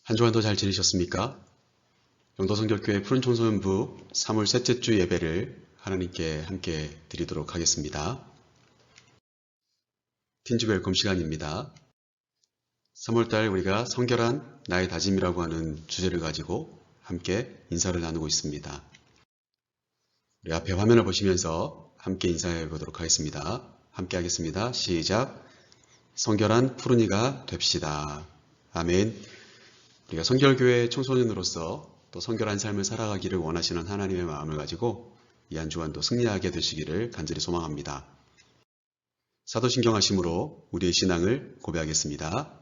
한 주간도 잘 지내셨습니까? 영도성결교회 푸른청소년부 3월 셋째 주 예배를 하나님께 함께 드리도록 하겠습니다. 틴즈 웰컴 시간입니다. 3월달 우리가 성결한 나의 다짐이라고 하는 주제를 가지고 함께 인사를 나누고 있습니다. 우리 앞에 화면을 보시면서 함께 인사해 보도록 하겠습니다. 함께 하겠습니다. 시작. 성결한 푸른이가 됩시다. 아멘. 우리가 성결교회 청소년으로서 또 성결한 삶을 살아가기를 원하시는 하나님의 마음을 가지고 이 한 주간도 승리하게 되시기를 간절히 소망합니다. 사도신경 하심으로 우리의 신앙을 고백하겠습니다.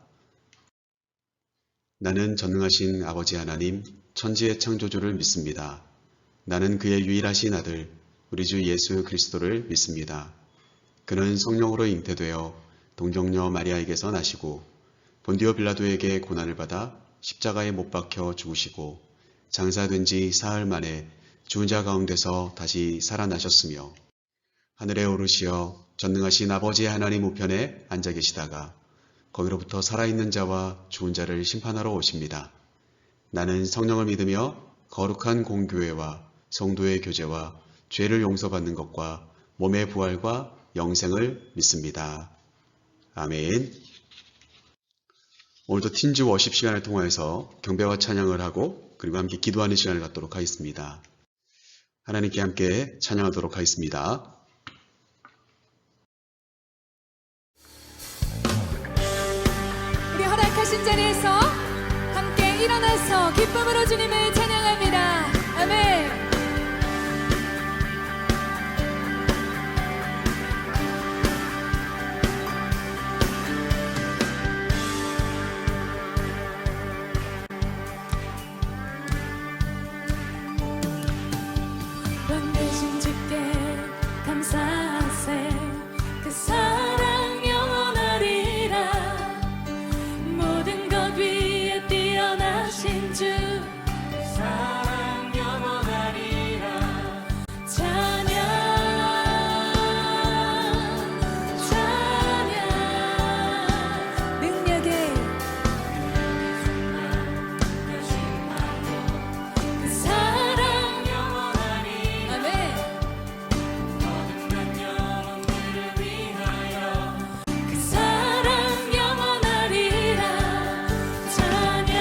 나는 전능하신 아버지 하나님, 천지의 창조주를 믿습니다. 나는 그의 유일하신 아들, 우리 주 예수 그리스도를 믿습니다. 그는 성령으로 잉태되어 동정녀 마리아에게서 나시고 본디오 빌라도에게 고난을 받아 십자가에 못 박혀 죽으시고 장사된 지 사흘 만에 죽은 자 가운데서 다시 살아나셨으며 하늘에 오르시어 전능하신 아버지 하나님 우편에 앉아 계시다가 거기로부터 살아있는 자와 죽은 자를 심판하러 오십니다. 나는 성령을 믿으며 거룩한 공교회와 성도의 교제와 죄를 용서받는 것과 몸의 부활과 영생을 믿습니다. 아멘. 오늘도 틴즈 워십 시간을 통해서 경배와 찬양을 하고 그리고 함께 기도하는 시간을 갖도록 하겠습니다. 하나님께 함께 찬양하도록 하겠습니다. 우리 허락하신 자리에서 함께 일어나서 기쁨으로 주님을 찬양합니다. 아멘. 왕되신 주께 감사하세. 그 사랑 영원하리라. 모든 것 위에 뛰어나신 주, 그 사랑 영원하리라. 찬양 찬양 능력에 그 사랑 영원하리라. 아멘. 그 사랑 영원하리라. 찬양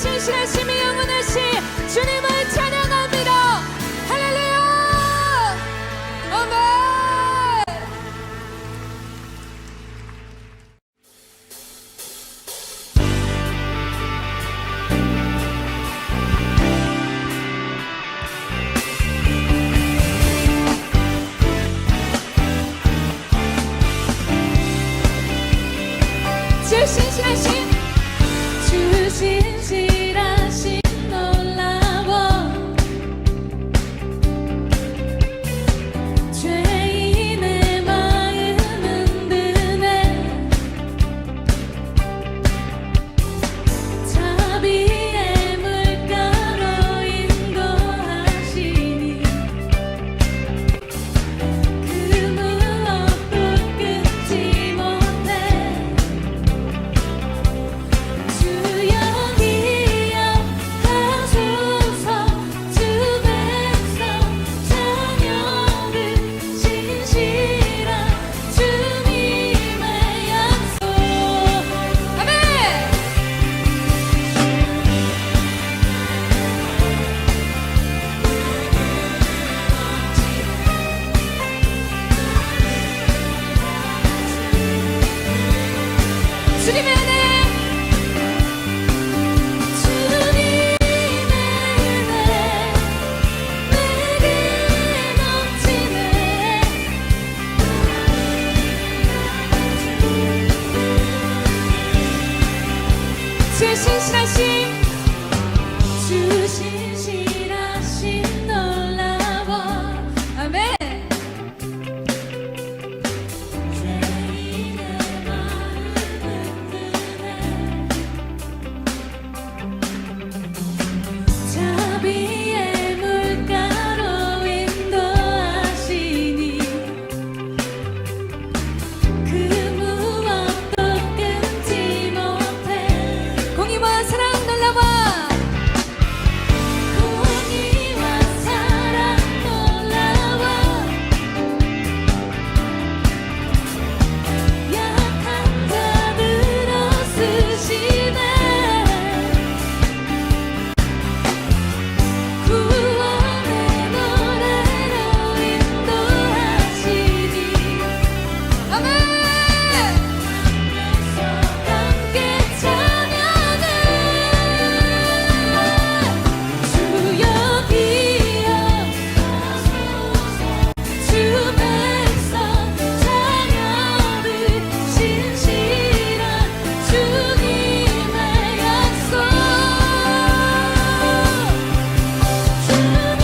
신실하심이 영원하신 주님을 찬양합니다. 할렐루야. 아멘. 주 신실하심 주 신실하심 놀라워 죄인의 마음은 드네 자비의 물가로 인도하시니 그 무엇도 끊지 못해 주여 기억하소서 주 백성 자녀를 신실한 주님의 약속. 아멘. 주님의 은혜 주님의 은혜 내게 넘치네 주 신실하심 주 신실하심 놀라워. 아멘. 죄인의 마음은 드네 자비의 물가로 인도하시니 그 무엇도 끊지 못해 공의와 사랑 놀라워 공의와 사랑 놀라워 약한 자들어 쓰시네 구원의 노래로 인도하시니 아멘. 함께 찬양해 주여 기억하소서 주 백성 자녀를 신실한 주님의 약속 주님의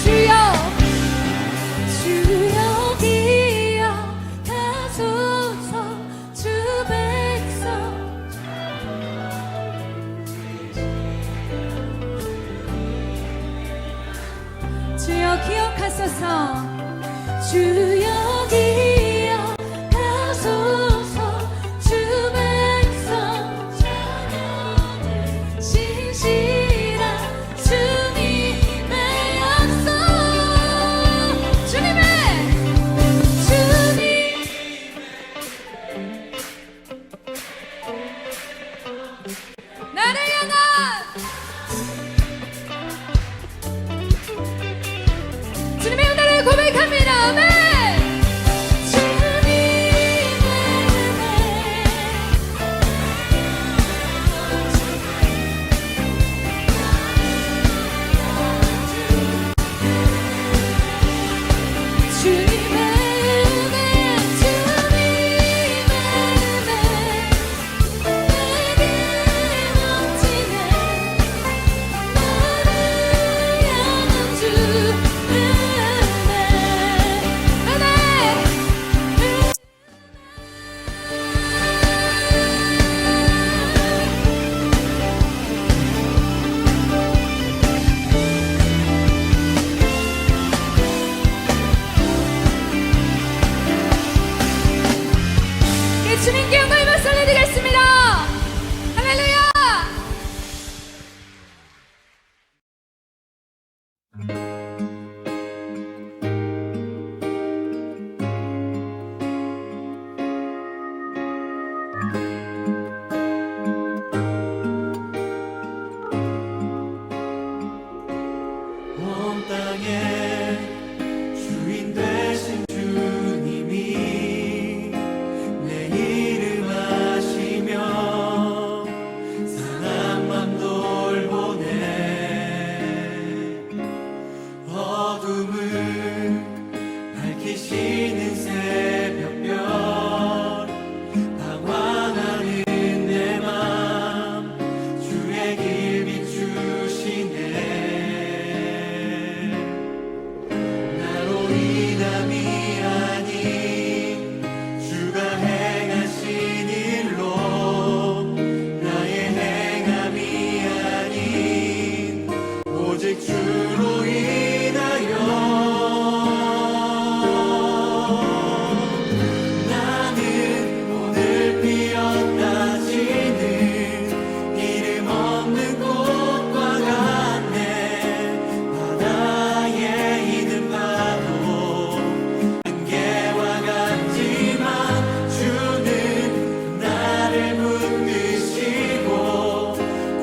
주여 기억하소서 주 백성 주여 기억하소서 주여 기억하소서 주 백성 자녀들 신실한 주님의 약속 주님 나를 향한 주님의 은혜를 고백합니다. 아멘. 주님의 주님께 영광을 올려드리겠습니다. 할렐루야. 온 땅의 주인 되신 주님이 내 이름 아시며 사랑만 돌보네. 어둠을 밝히시는 새벽별 방황하는 내 맘 주의 길 비추시네. 나로 인함이 아닌 주가 행하신 일로 나의 행함이 아닌 오직 주로 인하여 나는 오늘 피었다 지는 이름 없는 꽃과 같네. 바다에 있는 파도 안개와 같지만 주는 나를 붙드시고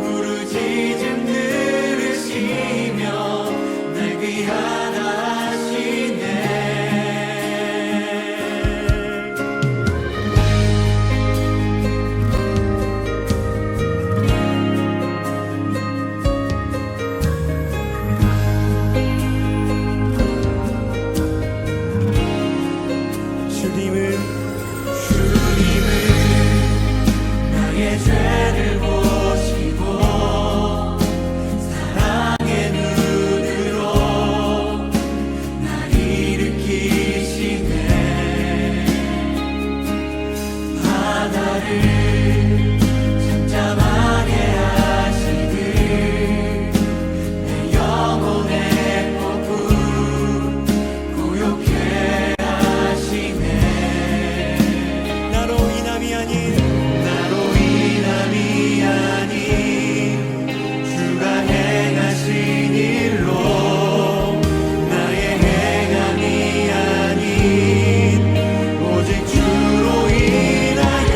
부르짖음 들으시며 날 귀하다 하시네. 주님은 나의 죄를 보시고 사랑의 눈으로 날 일으키시네. 바다를 잠잠하게 하시듯 내 영혼의 폭풍 고요케 하시네. 나로 인함이 아닌 주가 행하신 일로 나의 행함이 아닌 오직 주로 인하여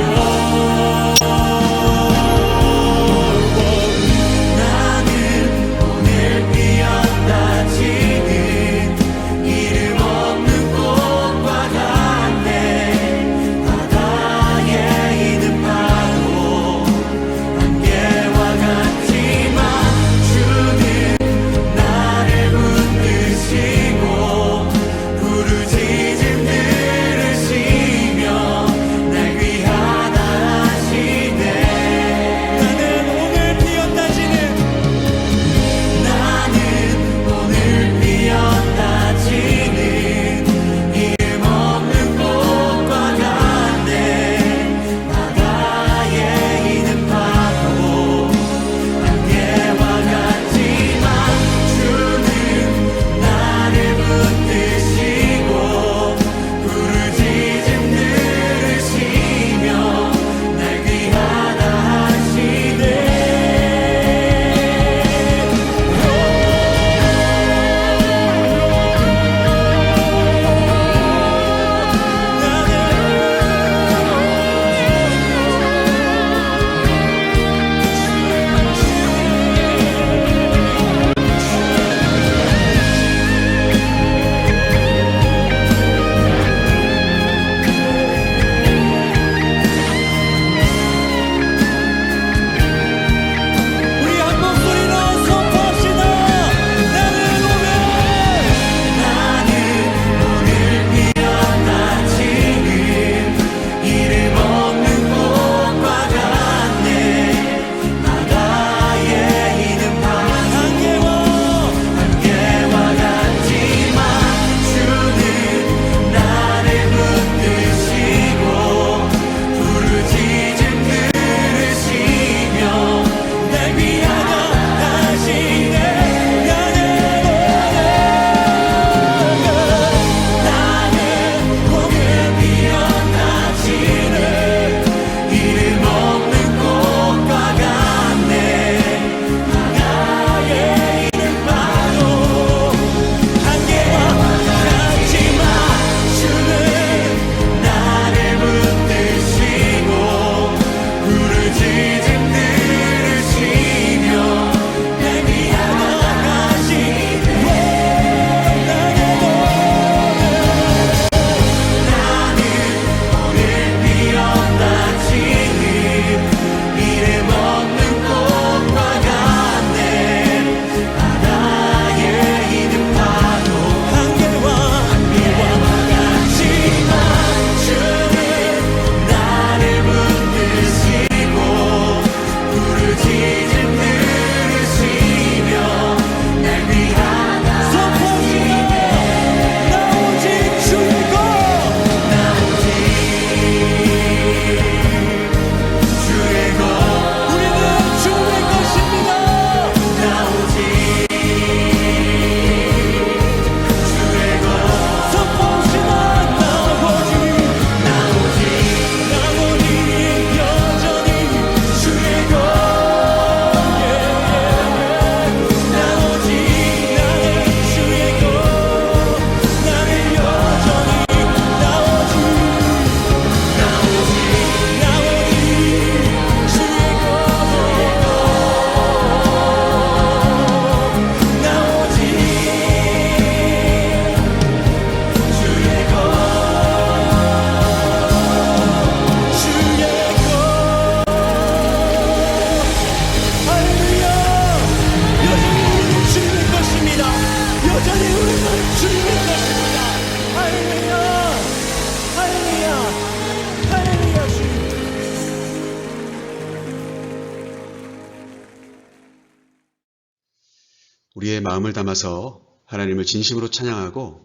우리의 마음을 담아서 하나님을 진심으로 찬양하고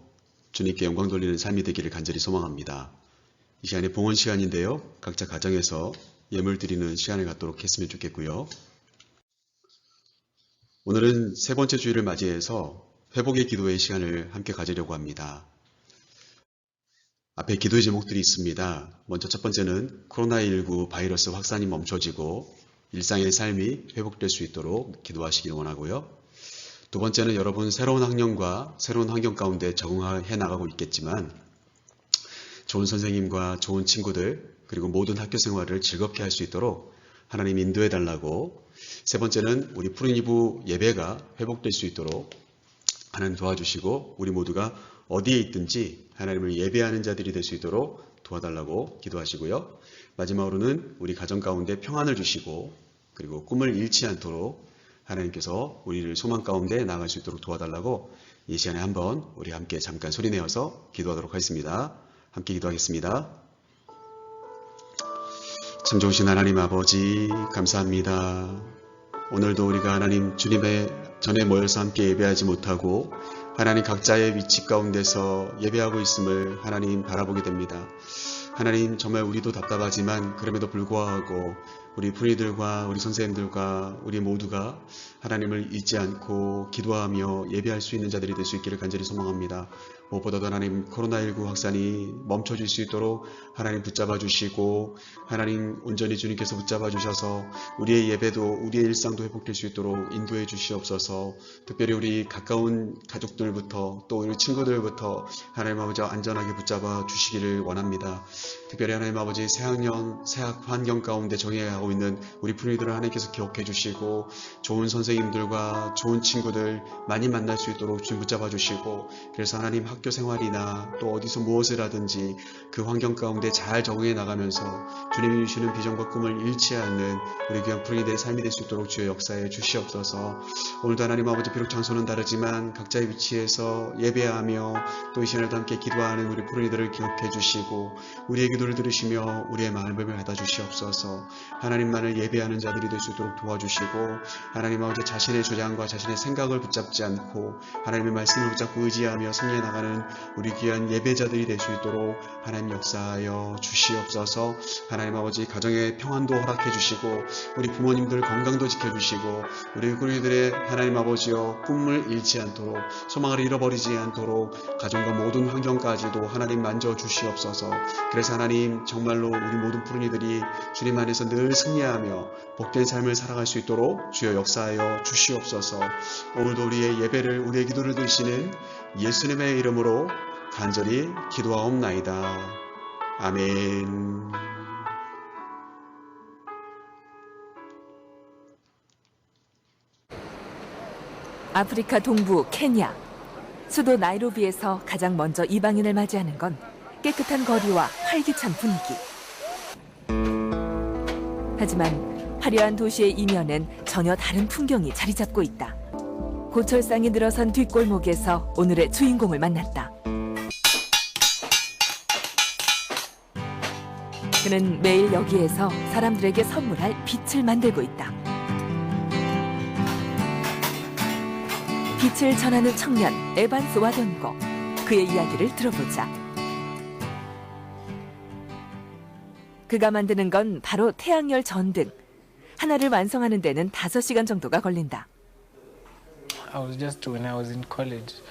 주님께 영광 돌리는 삶이 되기를 간절히 소망합니다. 이 시간에 봉헌 시간인데요. 각자 가정에서 예물 드리는 시간을 갖도록 했으면 좋겠고요. 오늘은 세 번째 주일을 맞이해서 회복의 기도의 시간을 함께 가지려고 합니다. 앞에 기도의 제목들이 있습니다. 먼저 첫 번째는 코로나19 바이러스 확산이 멈춰지고 일상의 삶이 회복될 수 있도록 기도하시길 원하고요. 두 번째는 여러분 새로운 학년과 새로운 환경 가운데 적응해 나가고 있겠지만 좋은 선생님과 좋은 친구들 그리고 모든 학교 생활을 즐겁게 할 수 있도록 하나님 인도해 달라고, 세 번째는 우리 푸른 이부 예배가 회복될 수 있도록 하나님 도와주시고 우리 모두가 어디에 있든지 하나님을 예배하는 자들이 될 수 있도록 도와달라고 기도하시고요. 마지막으로는 우리 가정 가운데 평안을 주시고 그리고 꿈을 잃지 않도록 하나님께서 우리를 소망 가운데 나아갈 수 있도록 도와달라고 이 시간에 한번 우리 함께 잠깐 소리내어서 기도하도록 하겠습니다. 함께 기도하겠습니다. 참 좋으신 하나님 아버지 감사합니다. 오늘도 우리가 하나님 주님의 전에 모여서 함께 예배하지 못하고 하나님 각자의 위치 가운데서 예배하고 있음을 하나님 바라보게 됩니다. 하나님 정말 우리도 답답하지만 그럼에도 불구하고 우리 부리들과 우리 선생님들과 우리 모두가 하나님을 잊지 않고 기도하며 예배할 수 있는 자들이 될 수 있기를 간절히 소망합니다. 무엇보다도 하나님 코로나19 확산이 멈춰질 수 있도록 하나님 붙잡아 주시고 하나님 온전히 주님께서 붙잡아 주셔서 우리의 예배도 우리의 일상도 회복될 수 있도록 인도해 주시옵소서. 특별히 우리 가까운 가족들부터 또 우리 친구들부터 하나님 아버지 안전하게 붙잡아 주시기를 원합니다. 특별히 하나님 아버지 새학년 새학 환경 가운데 정해가고 있는 우리 부모님들을 하나님께서 기억해 주시고 좋은 선생님들과 좋은 친구들 많이 만날 수 있도록 주님 붙잡아 주시고, 그래서 하나님 학교 생활이나 또 어디서 무엇을 하든지 그 환경 가운데 잘 적응해 나가면서 주님이 주시는 비전과 꿈을 잃지 않는 우리 귀한 부모님들의 삶이 될 수 있도록 주의 역사에 주시옵소서. 오늘도 하나님 아버지 비록 장소는 다르지만 각자의 위치에서 예배하며 또 이 시간에도 함께 기도하는 우리 부모님들을 기억해 주시고 우리의 기도를 들으시며 우리의 마음을 받아 주시옵소서. 하나님만을 예배하는 자들이 될 수 있도록 도와주시고 하나님 아버지 자신의 주장과 자신의 생각을 붙잡지 않고 하나님의 말씀을 붙잡고 의지하며 승리해 나가는 우리 귀한 예배자들이 될 수 있도록 하나님 역사하여 주시옵소서. 하나님 아버지 가정의 평안도 허락해 주시고 우리 부모님들 건강도 지켜주시고 우리 우리들의 하나님 아버지여 꿈을 잃지 않도록 소망을 잃어버리지 않도록 가정과 모든 환경까지도 하나님 만져 주시옵소서. 그래서 하나님 정말로 우리 모든 푸른이들이 주님 안에서 늘 승리하며 복된 삶을 살아갈 수 있도록 주여 역사하여 주시옵소서. 오늘도 우리의 예배를 우리의 기도를 드시는 예수님의 이름으로 간절히 기도하옵나이다. 아멘. 아프리카 동부 케냐, 수도 나이로비에서 가장 먼저 이방인을 맞이하는 건 깨끗한 거리와 활기찬 분위기. 하지만 화려한 도시의 이면엔 전혀 다른 풍경이 자리 잡고 있다. 고철상이 늘어선 뒷골목에서 오늘의 주인공을 만났다. 그는 매일 여기에서 사람들에게 선물할 빛을 만들고 있다. 빛을 전하는 청년 에반스 와돈고, 그의 이야기를 들어보자. 그가 만드는 건 바로 태양열 전등. 하나를 완성하는 데는 5시간 정도가 걸린다. I was just when I was in college.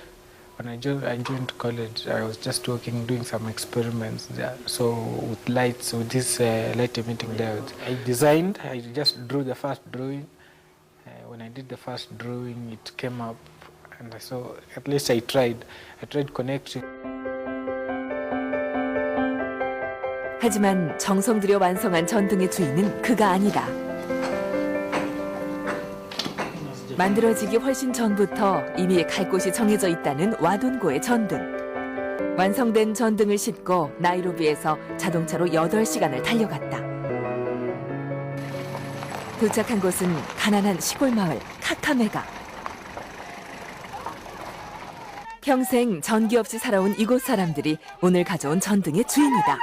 When I joined college, I was just working, doing some experiments there. So with lights, with this light emitting diodes, I just drew the first drawing. When I did the first drawing, it came up, and so at least I tried connecting. 하지만 정성 들여 완성한 전등의 주인은 그가 아니다. 만들어지기 훨씬 전부터 이미 갈 곳이 정해져 있다는 와돈고의 전등. 완성된 전등을 싣고 나이로비에서 자동차로 8시간을 달려갔다. 도착한 곳은 가난한 시골 마을 카카메가. 평생 전기 없이 살아온 이곳 사람들이 오늘 가져온 전등의 주인이다.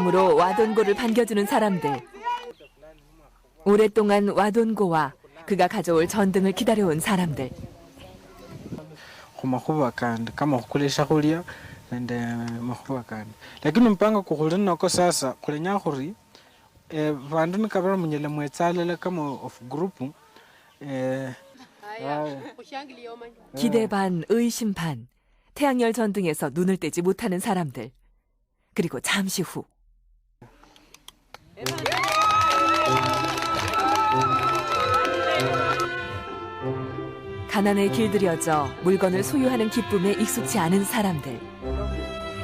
마음으로 와돈고를 반겨주는 사람들. 오랫동안 와돈고와 그가 가져올 전등을 기다려온 사람들. Kumakhuba kandi kama khukula shakhulya nende makhuba kandi lakini mpanga kukhuli noko sasa khulenya khuri vandu nikavira munyela mwetsalala kama of group 기대 반, 의심 반. 태양열 전등에서 눈을 떼지 못하는 사람들. 그리고 잠시 후. 가난에 길들여져 물건을 소유하는 기쁨에 익숙치 않은 사람들.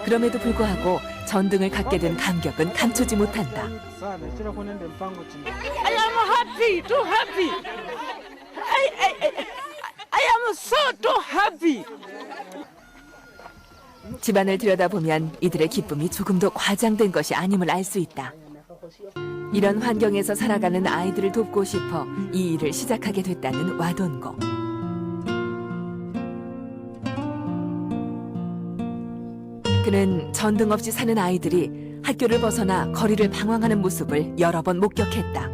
그럼에도 불구하고 전등을 갖게 된 감격은 감추지 못한다. I am happy, too happy. I am so too happy. 집안을 들여다보면 이들의 기쁨이 조금도 과장된 것이 아님을 알 수 있다. 이런 환경에서 살아가는 아이들을 돕고 싶어 이 일을 시작하게 됐다는 와돈고. 그는 전등 없이 사는 아이들이 학교를 벗어나 거리를 방황하는 모습을 여러 번 목격했다.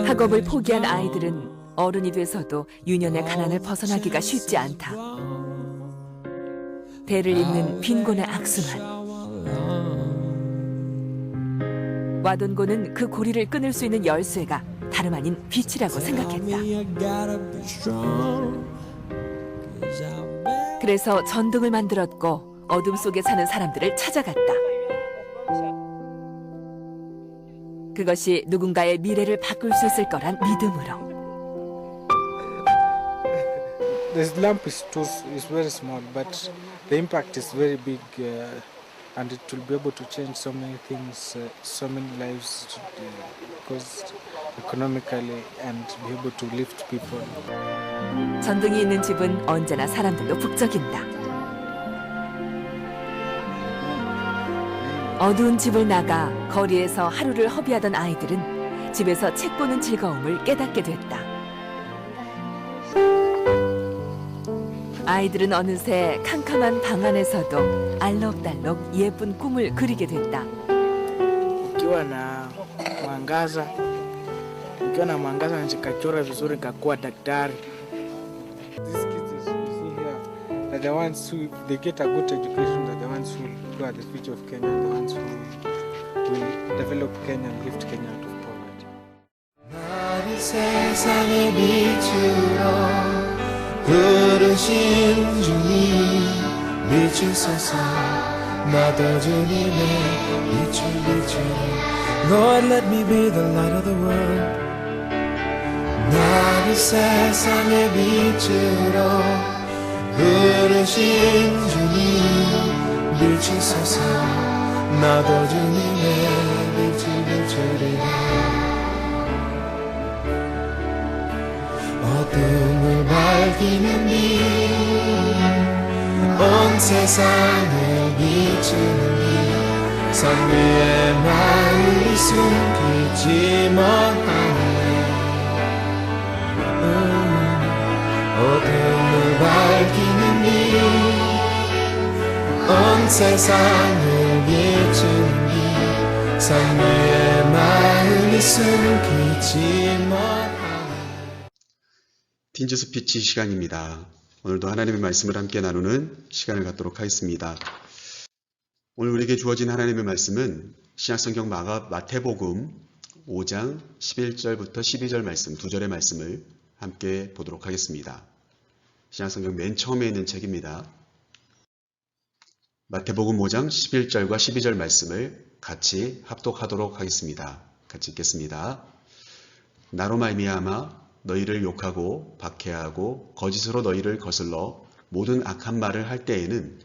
학업을 포기한 아이들은 어른이 돼서도 유년의 가난을 벗어나기가 쉽지 않다. 대를 잇는 빈곤의 악순환. 와돈고는 그 고리를 끊을 수 있는 열쇠가 다름 아닌 빛이라고 생각했다. 그래서 전등을 만들었고 어둠 속에 사는 사람들을 찾아갔다. 그것이 누군가의 미래를 바꿀 수 있을 거란 믿음으로. This lamp is very small, but the impact is very big, and it will be able to change so many things, so many lives, because economically and be able to lift people. 전등이 있는 집은 언제나 사람들로 북적인다. 어두운 집을 나가 거리에서 하루를 허비하던 아이들은 집에서 책 보는 즐거움을 깨닫게 됐다. 아이들은 어느새 캄캄한 방 안에서도 알록달록 예쁜 꿈을 그리게 됐다. Nikiwa na mwangaza nikachora vizuri nikakuwa daktari. These kids as you see here are the ones who, if they get a good education, are the ones who are the future of Kenya, the ones who will develop Kenya and lift Kenya out of poverty. 나를 세상의 빛으로 부르신 주님 비추소서 나도 주님의 빛을 비추리 Lord let me be the light of the world 나를 세상의 빛으로 부르신 주님 비추소서 나도 주님의 빛을 비추리라 어둠을 밝히는 빛 온 세상을 비추는 빛 산 위에 마음이 숨기지 못하네 어둠을 밝히는 빛 온 세상을 비추는 빛 산 위에 마음이 숨기지 못하네 틴즈 스피치 시간입니다. 오늘도 하나님의 말씀을 함께 나누는 시간을 갖도록 하겠습니다. 오늘 우리에게 주어진 하나님의 말씀은 신약성경 마태복음 5장 11절부터 12절 말씀, 2절의 말씀을 함께 보도록 하겠습니다. 신약성경 맨 처음에 있는 책입니다. 마태복음 5장 11절과 12절 말씀을 같이 합독하도록 하겠습니다. 같이 읽겠습니다. 나로 말미암아 너희를 욕하고 박해하고 거짓으로 너희를 거슬러 모든 악한 말을 할 때에는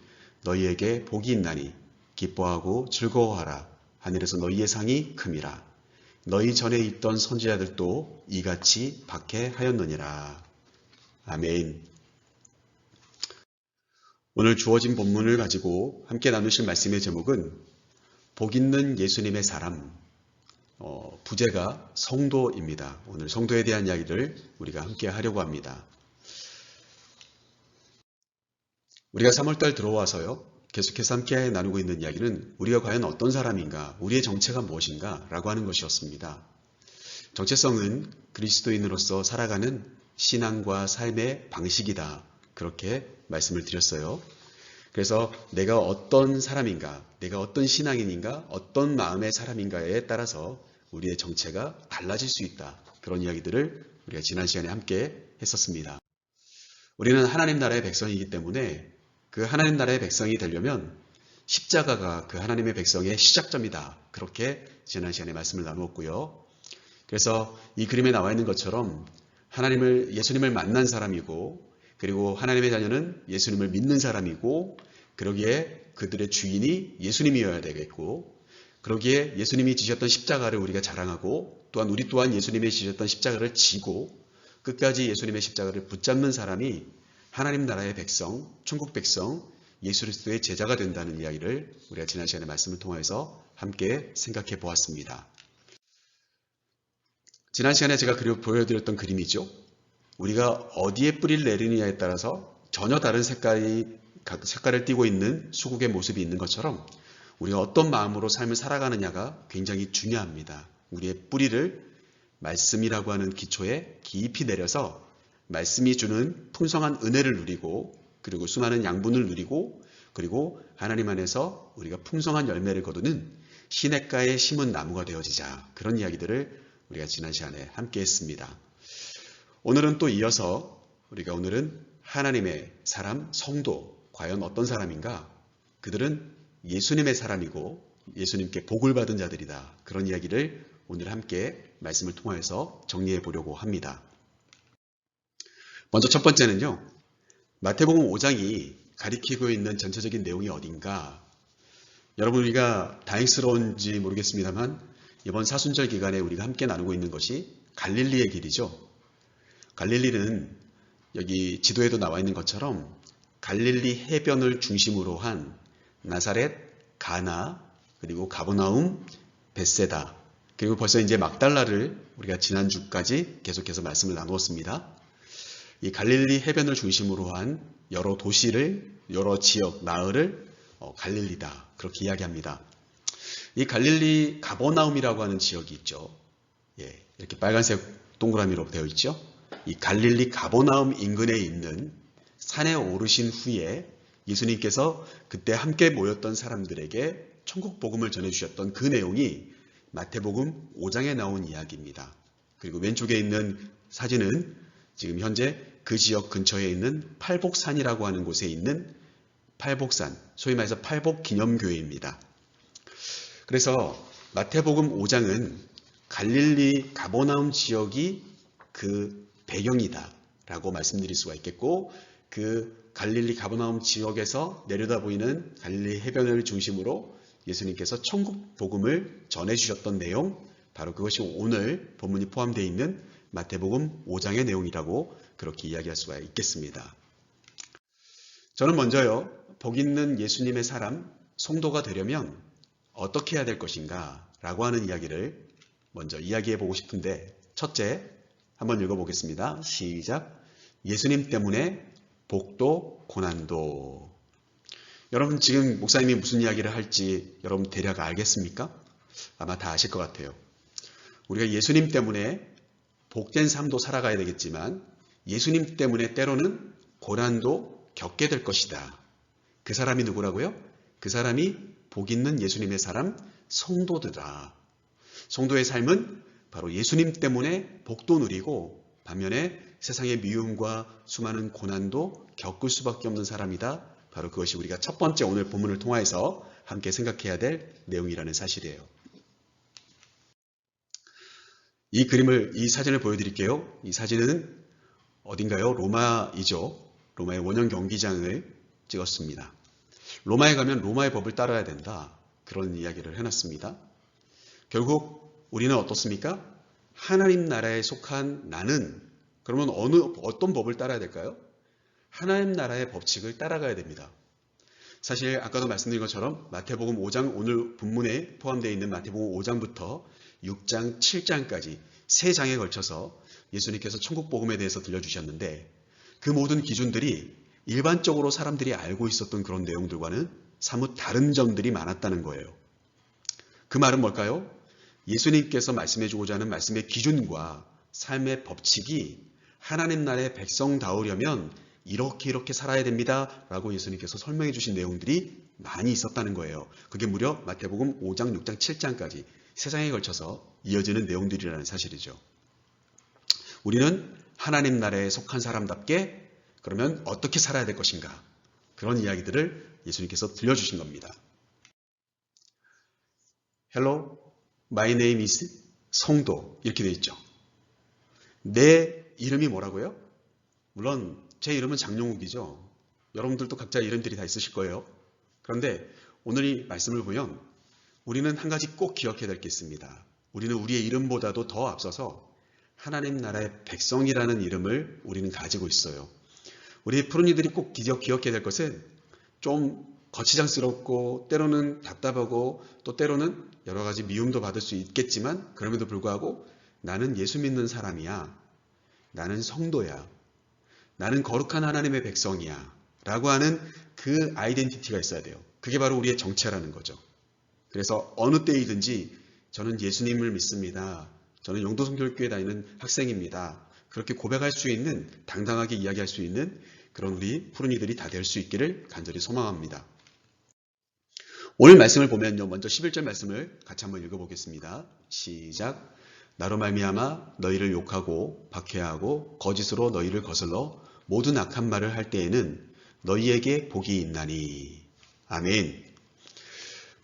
너희에게 복이 있나니 기뻐하고 즐거워하라. 하늘에서 너희의 상이 큼이라. 너희 전에 있던 선지자들도 이같이 박해하였느니라. 아멘. 오늘 주어진 본문을 가지고 함께 나누실 말씀의 제목은 복 있는 예수님의 사람, 부제가 성도입니다. 오늘 성도에 대한 이야기를 우리가 함께 하려고 합니다. 우리가 3월달 들어와서요. 계속해서 함께 나누고 있는 이야기는 우리가 과연 어떤 사람인가, 우리의 정체가 무엇인가 라고 하는 것이었습니다. 정체성은 그리스도인으로서 살아가는 신앙과 삶의 방식이다. 그렇게 말씀을 드렸어요. 그래서 내가 어떤 사람인가, 내가 어떤 신앙인인가, 어떤 마음의 사람인가에 따라서 우리의 정체가 달라질 수 있다. 그런 이야기들을 우리가 지난 시간에 함께 했었습니다. 우리는 하나님 나라의 백성이기 때문에 그 하나님 나라의 백성이 되려면 십자가가 그 하나님의 백성의 시작점이다. 그렇게 지난 시간에 말씀을 나누었고요. 그래서 이 그림에 나와 있는 것처럼 예수님을 만난 사람이고, 그리고 하나님의 자녀는 예수님을 믿는 사람이고, 그러기에 그들의 주인이 예수님이어야 되겠고, 그러기에 예수님이 지셨던 십자가를 우리가 자랑하고, 또한 우리 또한 예수님이 지셨던 십자가를 지고 끝까지 예수님의 십자가를 붙잡는 사람이 하나님 나라의 백성, 천국 백성, 예수 그리스도의 제자가 된다는 이야기를 우리가 지난 시간에 말씀을 통해서 함께 생각해 보았습니다. 지난 시간에 제가 보여드렸던 그림이죠. 우리가 어디에 뿌리를 내리느냐에 따라서 전혀 다른 색깔을 띠고 있는 수국의 모습이 있는 것처럼 우리가 어떤 마음으로 삶을 살아가느냐가 굉장히 중요합니다. 우리의 뿌리를 말씀이라고 하는 기초에 깊이 내려서 말씀이 주는 풍성한 은혜를 누리고, 그리고 수많은 양분을 누리고, 그리고 하나님 안에서 우리가 풍성한 열매를 거두는 시냇가에 심은 나무가 되어지자. 그런 이야기들을 우리가 지난 시간에 함께 했습니다. 오늘은 또 이어서 오늘은 하나님의 사람, 성도, 과연 어떤 사람인가? 그들은 예수님의 사람이고 예수님께 복을 받은 자들이다. 그런 이야기를 오늘 함께 말씀을 통해서 정리해 보려고 합니다. 먼저 첫 번째는요. 마태복음 5장이 가리키고 있는 전체적인 내용이 어딘가. 여러분, 우리가 다행스러운지 모르겠습니다만 이번 사순절 기간에 우리가 함께 나누고 있는 것이 갈릴리의 길이죠. 갈릴리는 여기 지도에도 나와 있는 것처럼 갈릴리 해변을 중심으로 한 나사렛, 가나, 그리고 가버나움, 벳세다, 그리고 벌써 이제 막달라를 우리가 지난주까지 계속해서 말씀을 나누었습니다. 이 갈릴리 해변을 중심으로 한 여러 도시를, 여러 지역, 마을을 갈릴리다. 그렇게 이야기합니다. 이 갈릴리 가버나움이라고 하는 지역이 있죠. 예, 이렇게 빨간색 동그라미로 되어 있죠. 이 갈릴리 가버나움 인근에 있는 산에 오르신 후에 예수님께서 그때 함께 모였던 사람들에게 천국 복음을 전해주셨던 그 내용이 마태복음 5장에 나온 이야기입니다. 그리고 왼쪽에 있는 사진은 지금 현재 그 지역 근처에 있는 팔복산이라고 하는 곳에 있는 팔복산, 소위 말해서 팔복기념교회입니다. 그래서 마태복음 5장은 갈릴리 가버나움 지역이 그 배경이다 라고 말씀드릴 수가 있겠고, 그 갈릴리 가버나움 지역에서 내려다 보이는 갈릴리 해변을 중심으로 예수님께서 천국 복음을 전해주셨던 내용, 바로 그것이 오늘 본문이 포함되어 있는 마태복음 5장의 내용이라고 그렇게 이야기할 수가 있겠습니다. 저는 먼저요, 복 있는 예수님의 사람, 성도가 되려면 어떻게 해야 될 것인가 라고 하는 이야기를 먼저 이야기해 보고 싶은데, 첫째, 한번 읽어보겠습니다. 시작. 예수님 때문에 복도, 고난도. 여러분, 지금 목사님이 무슨 이야기를 할지 여러분 대략 알겠습니까? 아마 다 아실 것 같아요. 우리가 예수님 때문에 복된 삶도 살아가야 되겠지만 예수님 때문에 때로는 고난도 겪게 될 것이다. 그 사람이 누구라고요? 그 사람이 복 있는 예수님의 사람, 성도들아. 성도의 삶은 바로 예수님 때문에 복도 누리고 반면에 세상의 미움과 수많은 고난도 겪을 수밖에 없는 사람이다. 바로 그것이 우리가 첫 번째 오늘 본문을 통해서 함께 생각해야 될 내용이라는 사실이에요. 이 사진을 보여드릴게요. 이 사진은 어딘가요? 로마이죠. 로마의 원형 경기장을 찍었습니다. 로마에 가면 로마의 법을 따라야 된다. 그런 이야기를 해놨습니다. 결국 우리는 어떻습니까? 하나님 나라에 속한 나는 그러면 어떤 법을 따라야 될까요? 하나님 나라의 법칙을 따라가야 됩니다. 사실 아까도 말씀드린 것처럼 마태복음 5장, 오늘 본문에 포함되어 있는 마태복음 5장부터 6장, 7장까지 3장에 걸쳐서 예수님께서 천국 복음에 대해서 들려주셨는데 그 모든 기준들이 일반적으로 사람들이 알고 있었던 그런 내용들과는 사뭇 다른 점들이 많았다는 거예요. 그 말은 뭘까요? 예수님께서 말씀해주고자 하는 말씀의 기준과 삶의 법칙이 하나님 나라의 백성다우려면 이렇게 살아야 됩니다 라고 예수님께서 설명해 주신 내용들이 많이 있었다는 거예요. 그게 무려 마태복음 5장, 6장, 7장까지 3장에 걸쳐서 이어지는 내용들이라는 사실이죠. 우리는 하나님 나라에 속한 사람답게 그러면 어떻게 살아야 될 것인가, 그런 이야기들을 예수님께서 들려주신 겁니다. Hello, my name is 성도, 이렇게 되어 있죠. 내 이름이 뭐라고요? 물론 제 이름은 장용욱이죠. 여러분들도 각자 이름들이 다 있으실 거예요. 그런데 오늘 이 말씀을 보면 우리는 한 가지 꼭 기억해야 될 게 있습니다. 우리는 우리의 이름보다도 더 앞서서 하나님 나라의 백성이라는 이름을 우리는 가지고 있어요. 우리 푸른이들이 꼭 기억해야 될 것은 좀 거치장스럽고 때로는 답답하고 또 때로는 여러 가지 미움도 받을 수 있겠지만 그럼에도 불구하고 나는 예수 믿는 사람이야. 나는 성도야. 나는 거룩한 하나님의 백성이야. 라고 하는 그 아이덴티티가 있어야 돼요. 그게 바로 우리의 정체라는 거죠. 그래서 어느 때이든지 저는 예수님을 믿습니다. 저는 영도성결교회 다니는 학생입니다. 그렇게 고백할 수 있는, 당당하게 이야기할 수 있는 그런 우리 푸른이들이 다 될 수 있기를 간절히 소망합니다. 오늘 말씀을 보면요. 먼저 11절 말씀을 같이 한번 읽어보겠습니다. 시작. 나로 말미암아 너희를 욕하고 박해하고 거짓으로 너희를 거슬러 모든 악한 말을 할 때에는 너희에게 복이 있나니. 아멘.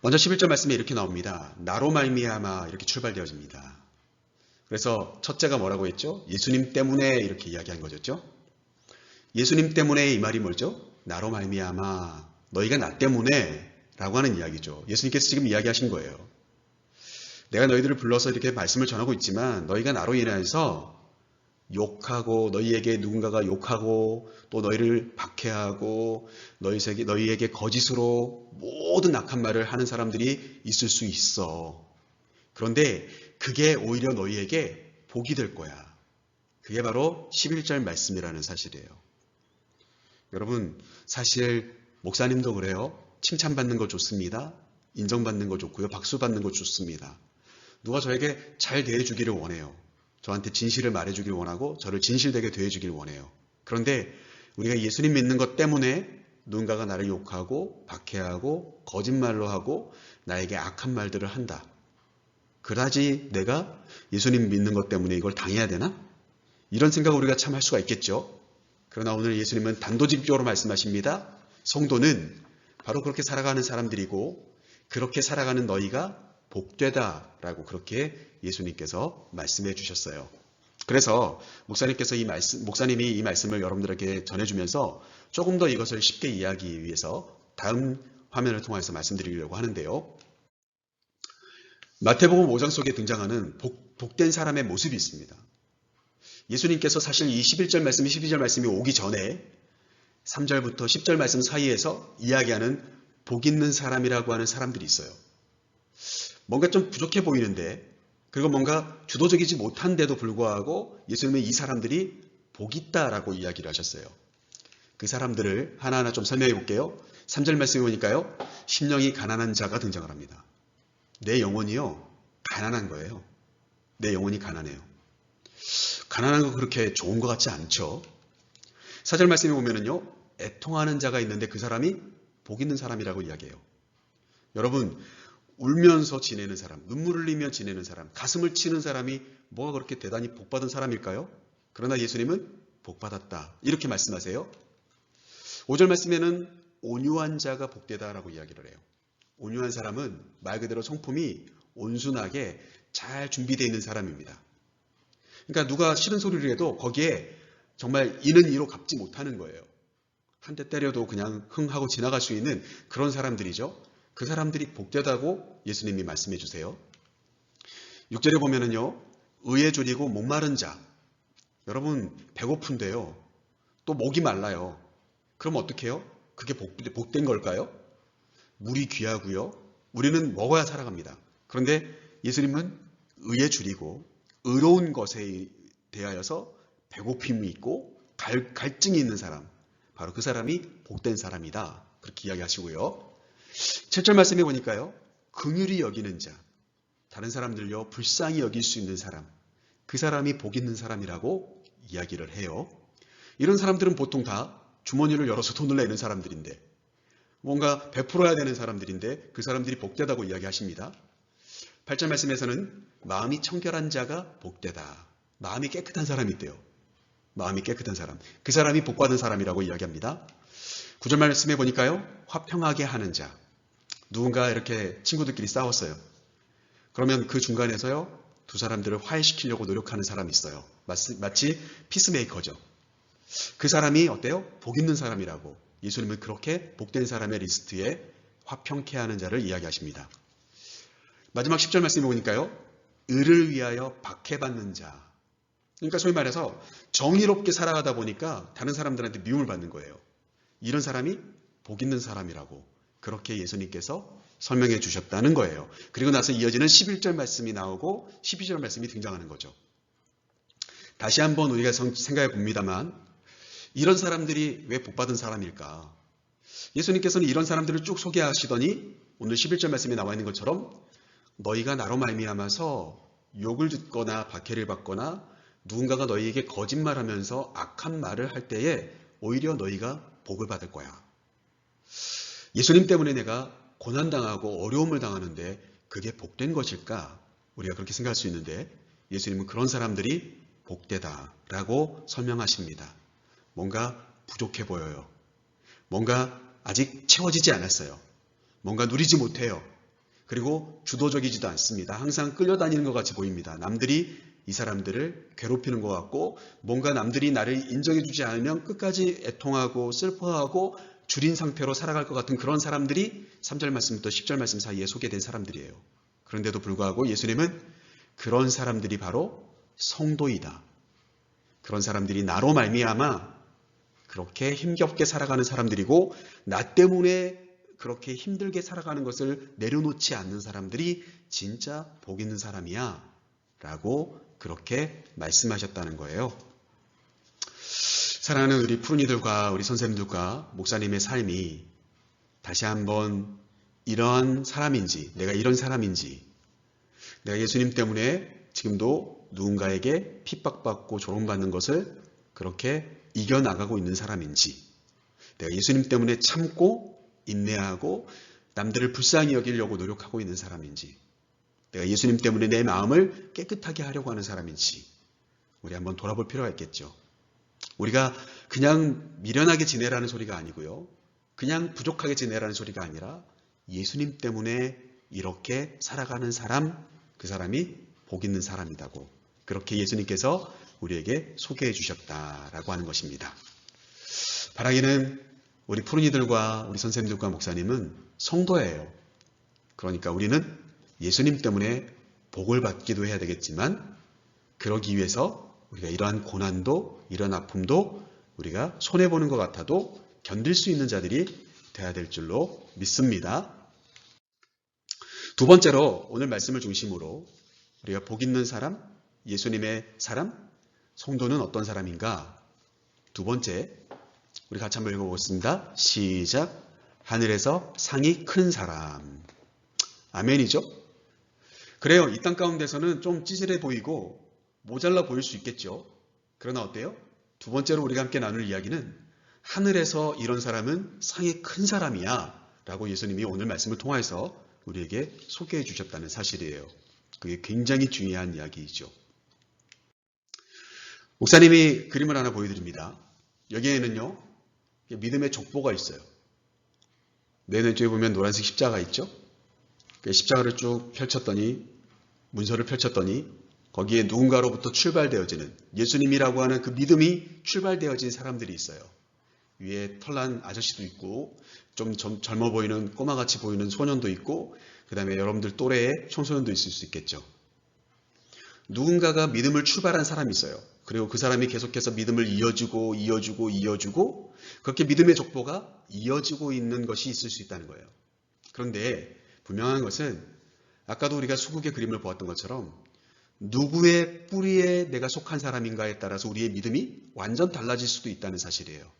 먼저 11절 말씀에 이렇게 나옵니다. 나로 말미암아 이렇게 출발되어집니다. 그래서 첫째가 뭐라고 했죠? 예수님 때문에 이렇게 이야기한 거죠. 예수님 때문에 이 말이 뭐죠? 나로 말미암아 너희가 나 때문에 라고 하는 이야기죠. 예수님께서 지금 이야기하신 거예요. 내가 너희들을 불러서 이렇게 말씀을 전하고 있지만 너희가 나로 인해서 욕하고 너희에게 누군가가 욕하고 또 너희를 박해하고 너희에게 거짓으로 모든 악한 말을 하는 사람들이 있을 수 있어. 그런데 그게 오히려 너희에게 복이 될 거야. 그게 바로 11절 말씀이라는 사실이에요. 여러분, 사실 목사님도 그래요. 칭찬받는 거 좋습니다. 인정받는 거 좋고요. 박수 받는 거 좋습니다. 누가 저에게 잘 대해주기를 원해요. 저한테 진실을 말해주길 원하고 저를 진실되게 대해주길 원해요. 그런데 우리가 예수님 믿는 것 때문에 누군가가 나를 욕하고 박해하고 거짓말로 하고 나에게 악한 말들을 한다. 그러지 내가 예수님 믿는 것 때문에 이걸 당해야 되나? 이런 생각을 우리가 참 할 수가 있겠죠. 그러나 오늘 예수님은 단도직입적으로 말씀하십니다. 성도는 바로 그렇게 살아가는 사람들이고 그렇게 살아가는 너희가 복되다라고 그렇게 예수님께서 말씀해 주셨어요. 그래서 목사님이 이 말씀을 여러분들에게 전해주면서 조금 더 이것을 쉽게 이해하기 위해서 다음 화면을 통해서 말씀드리려고 하는데요. 마태복음 5장 속에 등장하는 복된 사람의 모습이 있습니다. 예수님께서 사실 이 11절 말씀, 12절 말씀이 오기 전에 3절부터 10절 말씀 사이에서 이야기하는 복 있는 사람이라고 하는 사람들이 있어요. 뭔가 좀 부족해 보이는데 그리고 뭔가 주도적이지 못한데도 불구하고 예수님은 이 사람들이 복 있다라고 이야기를 하셨어요. 그 사람들을 하나하나 좀 설명해 볼게요. 3절 말씀에 보니까요. 심령이 가난한 자가 등장을 합니다. 내 영혼이요. 가난한 거예요. 내 영혼이 가난해요. 가난한 거 그렇게 좋은 것 같지 않죠. 4절 말씀에 보면은요. 애통하는 자가 있는데 그 사람이 복 있는 사람이라고 이야기해요. 여러분, 울면서 지내는 사람, 눈물 흘리며 지내는 사람, 가슴을 치는 사람이 뭐가 그렇게 대단히 복받은 사람일까요? 그러나 예수님은 복받았다. 이렇게 말씀하세요. 5절 말씀에는 온유한 자가 복되다라고 이야기를 해요. 온유한 사람은 말 그대로 성품이 온순하게 잘 준비되어 있는 사람입니다. 그러니까 누가 싫은 소리를 해도 거기에 정말 이는 이로 갚지 못하는 거예요. 한 대 때려도 그냥 흥 하고 지나갈 수 있는 그런 사람들이죠. 그 사람들이 복되다고 예수님이 말씀해 주세요. 6절에 보면은요. 의에 졸이고 목마른 자. 여러분 배고픈데요. 또 목이 말라요. 그럼 어떻게 해요? 그게 복된 걸까요? 물이 귀하고요. 우리는 먹어야 살아갑니다. 그런데 예수님은 의에 줄이고 의로운 것에 대하여서 배고픔이 있고 갈증이 있는 사람. 바로 그 사람이 복된 사람이다. 그렇게 이야기하시고요. 7절 말씀에 보니까요. 긍휼히 여기는 자, 다른 사람들요 불쌍히 여길 수 있는 사람, 그 사람이 복 있는 사람이라고 이야기를 해요. 이런 사람들은 보통 다 주머니를 열어서 돈을 내는 사람들인데, 뭔가 베풀어야 되는 사람들인데 그 사람들이 복되다고 이야기하십니다. 8절 말씀에서는 마음이 청결한 자가 복되다. 마음이 깨끗한 사람이 있대요. 마음이 깨끗한 사람. 그 사람이 복받은 사람이라고 이야기합니다. 9절 말씀에 보니까요. 화평하게 하는 자. 누군가 이렇게 친구들끼리 싸웠어요. 그러면 그 중간에서요. 두 사람들을 화해시키려고 노력하는 사람이 있어요. 마치 피스메이커죠. 그 사람이 어때요? 복 있는 사람이라고 예수님은 그렇게 복된 사람의 리스트에 화평케 하는 자를 이야기하십니다. 마지막 10절 말씀에 보니까요. 의를 위하여 박해받는 자. 그러니까 소위 말해서 정의롭게 살아가다 보니까 다른 사람들한테 미움을 받는 거예요. 이런 사람이 복 있는 사람이라고 그렇게 예수님께서 설명해 주셨다는 거예요. 그리고 나서 이어지는 11절 말씀이 나오고 12절 말씀이 등장하는 거죠. 다시 한번 우리가 생각해 봅니다만 이런 사람들이 왜 복받은 사람일까? 예수님께서는 이런 사람들을 쭉 소개하시더니 오늘 11절 말씀에 나와 있는 것처럼 너희가 나로 말미암아서 욕을 듣거나 박해를 받거나 누군가가 너희에게 거짓말하면서 악한 말을 할 때에 오히려 너희가 복을 받을 거야. 예수님 때문에 내가 고난당하고 어려움을 당하는데 그게 복된 것일까? 우리가 그렇게 생각할 수 있는데 예수님은 그런 사람들이 복되다라고 설명하십니다. 뭔가 부족해 보여요. 뭔가 아직 채워지지 않았어요. 뭔가 누리지 못해요. 그리고 주도적이지도 않습니다. 항상 끌려다니는 것 같이 보입니다. 남들이 이 사람들을 괴롭히는 것 같고 뭔가 남들이 나를 인정해주지 않으면 끝까지 애통하고 슬퍼하고 줄인 상태로 살아갈 것 같은 그런 사람들이 3절 말씀부터 10절 말씀 사이에 소개된 사람들이에요. 그런데도 불구하고 예수님은 그런 사람들이 바로 성도이다. 그런 사람들이 나로 말미암아 그렇게 힘겹게 살아가는 사람들이고 나 때문에 그렇게 힘들게 살아가는 것을 내려놓지 않는 사람들이 진짜 복 있는 사람이야 라고 그렇게 말씀하셨다는 거예요. 사랑하는 우리 푸른이들과 우리 선생님들과 목사님의 삶이 다시 한번 이러한 사람인지, 내가 이런 사람인지, 내가 예수님 때문에 지금도 누군가에게 핍박받고 조롱받는 것을 그렇게 이겨나가고 있는 사람인지, 내가 예수님 때문에 참고 인내하고 남들을 불쌍히 여기려고 노력하고 있는 사람인지, 내가 예수님 때문에 내 마음을 깨끗하게 하려고 하는 사람인지 우리 한번 돌아볼 필요가 있겠죠. 우리가 그냥 미련하게 지내라는 소리가 아니고요. 그냥 부족하게 지내라는 소리가 아니라 예수님 때문에 이렇게 살아가는 사람, 그 사람이 복 있는 사람이라고 그렇게 예수님께서 우리에게 소개해 주셨다라고 하는 것입니다. 바라기는 우리 푸른이들과 우리 선생님들과 목사님은 성도예요. 그러니까 우리는 예수님 때문에 복을 받기도 해야 되겠지만 그러기 위해서 우리가 이러한 고난도 이런 아픔도 우리가 손해보는 것 같아도 견딜 수 있는 자들이 되어야 될 줄로 믿습니다. 두 번째로 오늘 말씀을 중심으로 우리가 복 있는 사람, 예수님의 사람, 성도는 어떤 사람인가? 두 번째, 우리 같이 한번 읽어보겠습니다. 시작. 하늘에서 상이 큰 사람. 아멘이죠? 그래요. 이 땅 가운데서는 좀 찌질해 보이고 모자라 보일 수 있겠죠. 그러나 어때요? 두 번째로 우리가 함께 나눌 이야기는 하늘에서 이런 사람은 상이 큰 사람이야 라고 예수님이 오늘 말씀을 통해서 우리에게 소개해 주셨다는 사실이에요. 그게 굉장히 중요한 이야기이죠. 목사님이 그림을 하나 보여드립니다. 여기에는요 믿음의 족보가 있어요. 맨 왼쪽에 보면 노란색 십자가 있죠. 그 십자가를 쭉 펼쳤더니 문서를 펼쳤더니 거기에 누군가로부터 출발되어지는 예수님이라고 하는 그 믿음이 출발되어진 사람들이 있어요. 위에 털난 아저씨도 있고 좀 젊어 보이는 꼬마같이 보이는 소년도 있고 그 다음에 여러분들 또래의 청소년도 있을 수 있겠죠. 누군가가 믿음을 출발한 사람이 있어요. 그리고 그 사람이 계속해서 믿음을 이어주고 그렇게 믿음의 족보가 이어지고 있는 것이 있을 수 있다는 거예요. 그런데 분명한 것은 아까도 우리가 수국의 그림을 보았던 것처럼 누구의 뿌리에 내가 속한 사람인가에 따라서 우리의 믿음이 완전 달라질 수도 있다는 사실이에요.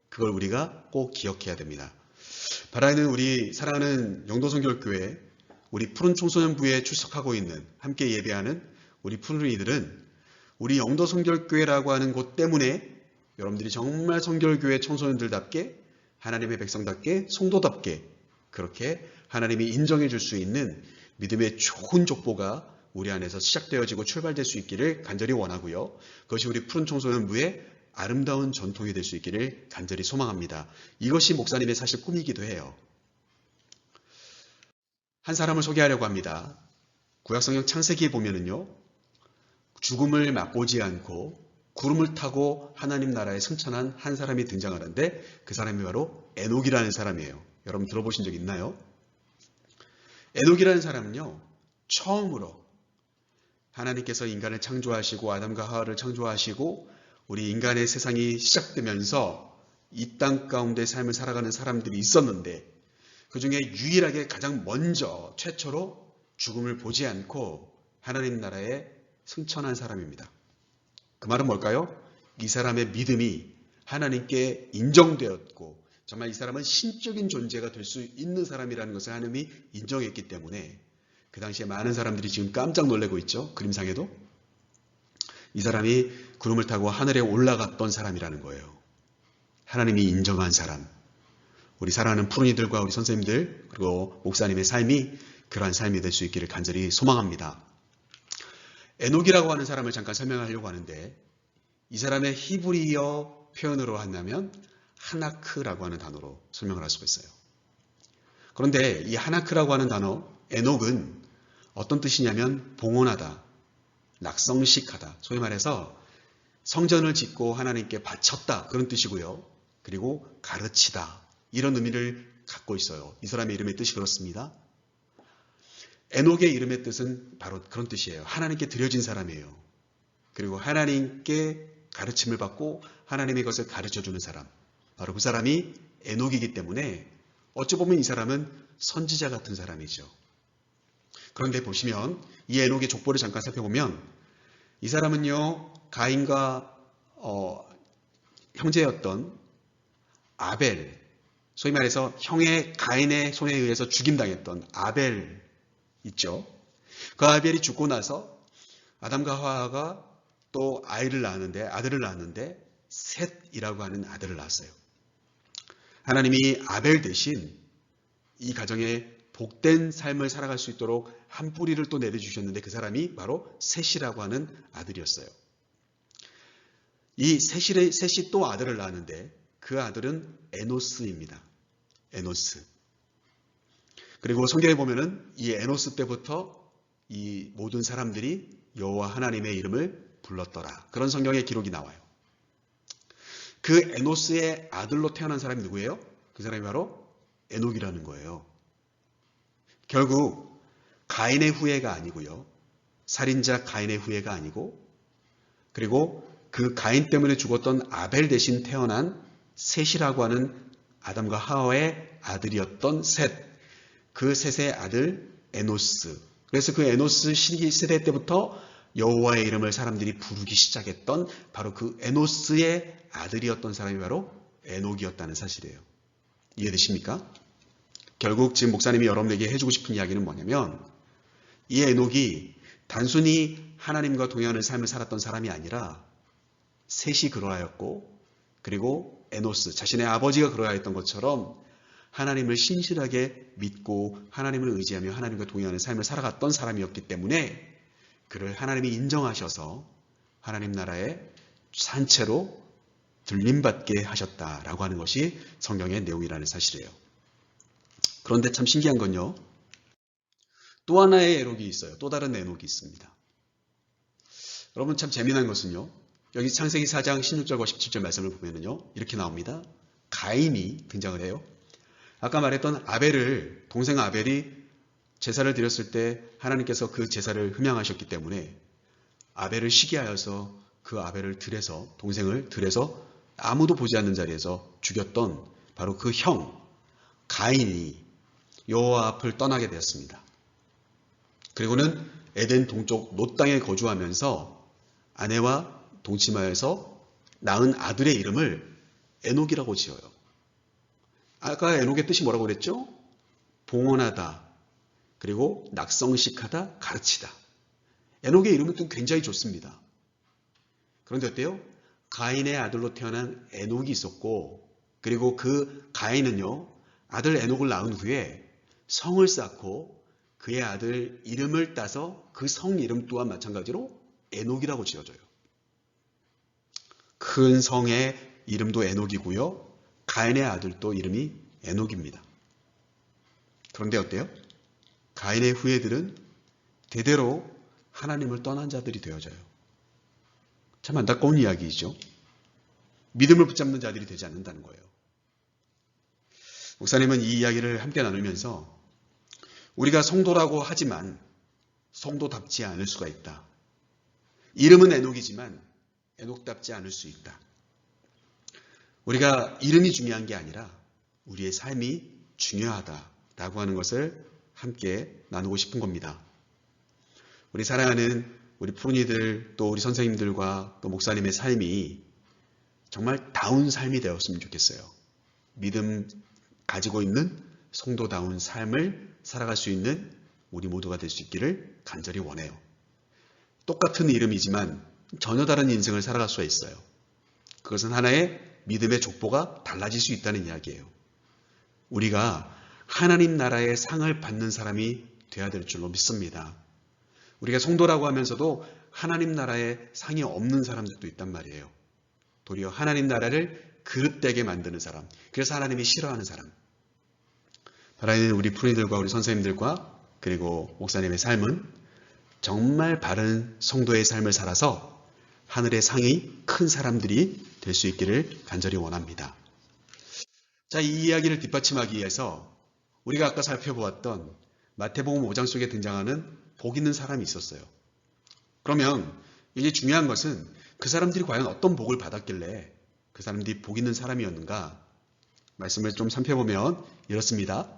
그걸 우리가 꼭 기억해야 됩니다. 바라는 우리 사랑하는 영도성결교회 우리 푸른 청소년부에 출석하고 있는 함께 예배하는 우리 푸른이들은 우리 영도성결교회라고 하는 곳 때문에 여러분들이 정말 성결교회 청소년들답게 하나님의 백성답게 성도답게 그렇게 하나님이 인정해 줄 수 있는 믿음의 좋은 족보가 우리 안에서 시작되어지고 출발될 수 있기를 간절히 원하고요. 그것이 우리 푸른 청소년부의 아름다운 전통이 될 수 있기를 간절히 소망합니다. 이것이 목사님의 사실 꿈이기도 해요. 한 사람을 소개하려고 합니다. 구약성경 창세기에 보면은요. 죽음을 맛보지 않고 구름을 타고 하나님 나라에 승천한 한 사람이 등장하는데 그 사람이 바로 에녹이라는 사람이에요. 여러분 들어보신 적 있나요? 에녹이라는 사람은요. 처음으로 하나님께서 인간을 창조하시고 아담과 하와를 창조하시고 우리 인간의 세상이 시작되면서 이 땅 가운데 삶을 살아가는 사람들이 있었는데 그 중에 유일하게 가장 먼저 최초로 죽음을 보지 않고 하나님 나라에 승천한 사람입니다. 그 말은 뭘까요? 이 사람의 믿음이 하나님께 인정되었고 정말 이 사람은 신적인 존재가 될 수 있는 사람이라는 것을 하나님이 인정했기 때문에 그 당시에 많은 사람들이 지금 깜짝 놀라고 있죠. 그림상에도. 이 사람이 구름을 타고 하늘에 올라갔던 사람이라는 거예요. 하나님이 인정한 사람. 우리 사랑하는 푸른이들과 우리 선생님들 그리고 목사님의 삶이 그러한 삶이 될 수 있기를 간절히 소망합니다. 에녹이라고 하는 사람을 잠깐 설명하려고 하는데 이 사람의 히브리어 표현으로 한다면 하나크라고 하는 단어로 설명을 할 수가 있어요. 그런데 이 하나크라고 하는 단어 에녹은 어떤 뜻이냐면 봉헌하다, 낙성식하다, 소위 말해서 성전을 짓고 하나님께 바쳤다 그런 뜻이고요. 그리고 가르치다 이런 의미를 갖고 있어요. 이 사람의 이름의 뜻이 그렇습니다. 에녹의 이름의 뜻은 바로 그런 뜻이에요. 하나님께 드려진 사람이에요. 그리고 하나님께 가르침을 받고 하나님의 것을 가르쳐주는 사람. 바로 그 사람이 에녹이기 때문에 어찌 보면 이 사람은 선지자 같은 사람이죠. 그런데 보시면 이 에녹의 족보를 잠깐 살펴보면 이 사람은요. 가인과 형제였던 아벨, 소위 말해서 형의 가인의 손에 의해서 죽임당했던 아벨 있죠. 그 아벨이 죽고 나서 아담과 하와가 또 아들을 낳았는데 셋이라고 하는 아들을 낳았어요. 하나님이 아벨 대신 이 가정에 복된 삶을 살아갈 수 있도록 한 뿌리를 또 내려주셨는데 그 사람이 바로 셋이라고 하는 아들이었어요. 이 셋이 또 아들을 낳았는데 그 아들은 에노스입니다. 에노스. 그리고 성경에 보면은 이 에노스 때부터 이 모든 사람들이 여호와 하나님의 이름을 불렀더라. 그런 성경의 기록이 나와요. 그 에노스의 아들로 태어난 사람이 누구예요? 그 사람이 바로 에녹이라는 거예요. 결국 가인의 후예가 아니고요. 살인자 가인의 후예가 아니고 그리고 그 가인 때문에 죽었던 아벨 대신 태어난 셋이라고 하는 아담과 하와의 아들이었던 셋. 그 셋의 아들 에노스. 그래서 그 에노스 시기 세대 때부터 여호와의 이름을 사람들이 부르기 시작했던 바로 그 에노스의 아들이었던 사람이 바로 에녹이었다는 사실이에요. 이해되십니까? 결국 지금 목사님이 여러분에게 해주고 싶은 이야기는 뭐냐면 이 에녹이 단순히 하나님과 동행하는 삶을 살았던 사람이 아니라 셋이 그러하였고 그리고 에노스 자신의 아버지가 그러하였던 것처럼 하나님을 신실하게 믿고 하나님을 의지하며 하나님과 동행하는 삶을 살아갔던 사람이었기 때문에 그를 하나님이 인정하셔서 하나님 나라의 산채로 들림받게 하셨다라고 하는 것이 성경의 내용이라는 사실이에요. 그런데 참 신기한 건요. 또 하나의 에녹이 있어요. 또 다른 에녹이 있습니다. 여러분 참 재미난 것은요. 여기 창세기 4장 16절과 17절 말씀을 보면은요. 이렇게 나옵니다. 가인이 등장을 해요. 아까 말했던 아벨을 동생 아벨이 제사를 드렸을 때 하나님께서 그 제사를 흠양하셨기 때문에 아벨을 시기하여서 그 아벨을 들여서 동생을 들여서 아무도 보지 않는 자리에서 죽였던 바로 그 형 가인이 여호와 앞을 떠나게 되었습니다. 그리고는 에덴 동쪽 롯 땅에 거주하면서 아내와 동침하여서 낳은 아들의 이름을 에녹이라고 지어요. 아까 에녹의 뜻이 뭐라고 그랬죠? 봉헌하다, 그리고 낙성식하다, 가르치다. 에녹의 이름은 또 굉장히 좋습니다. 그런데 어때요? 가인의 아들로 태어난 에녹이 있었고, 그리고 그 가인은요, 아들 에녹을 낳은 후에 성을 쌓고 그의 아들 이름을 따서 그 성 이름 또한 마찬가지로 에녹이라고 지어져요. 큰 성의 이름도 에녹이고요. 가인의 아들도 이름이 에녹입니다. 그런데 어때요? 가인의 후예들은 대대로 하나님을 떠난 자들이 되어져요. 참 안타까운 이야기이죠. 믿음을 붙잡는 자들이 되지 않는다는 거예요. 목사님은 이 이야기를 함께 나누면서 우리가 성도라고 하지만 성도답지 않을 수가 있다. 이름은 에녹이지만 에녹답지 않을 수 있다. 우리가 이름이 중요한 게 아니라 우리의 삶이 중요하다라고 하는 것을 함께 나누고 싶은 겁니다. 우리 사랑하는 우리 푸른이들 또 우리 선생님들과 또 목사님의 삶이 정말 다운 삶이 되었으면 좋겠어요. 믿음 가지고 있는 성도다운 삶을 살아갈 수 있는 우리 모두가 될 수 있기를 간절히 원해요. 똑같은 이름이지만 전혀 다른 인생을 살아갈 수가 있어요. 그것은 하나의 믿음의 족보가 달라질 수 있다는 이야기예요. 우리가 하나님 나라의 상을 받는 사람이 되어야 될 줄로 믿습니다. 우리가 성도라고 하면서도 하나님 나라의 상이 없는 사람들도 있단 말이에요. 도리어 하나님 나라를 그릇되게 만드는 사람, 그래서 하나님이 싫어하는 사람. 바라는 우리 푸른이들과 우리 선생님들과 그리고 목사님의 삶은 정말 바른 성도의 삶을 살아서 하늘의 상이 큰 사람들이 될 수 있기를 간절히 원합니다. 자, 이 이야기를 뒷받침하기 위해서 우리가 아까 살펴보았던 마태복음 5장 속에 등장하는 복 있는 사람이 있었어요. 그러면 이제 중요한 것은 그 사람들이 과연 어떤 복을 받았길래 그 사람들이 복 있는 사람이었는가? 말씀을 좀 살펴보면 이렇습니다.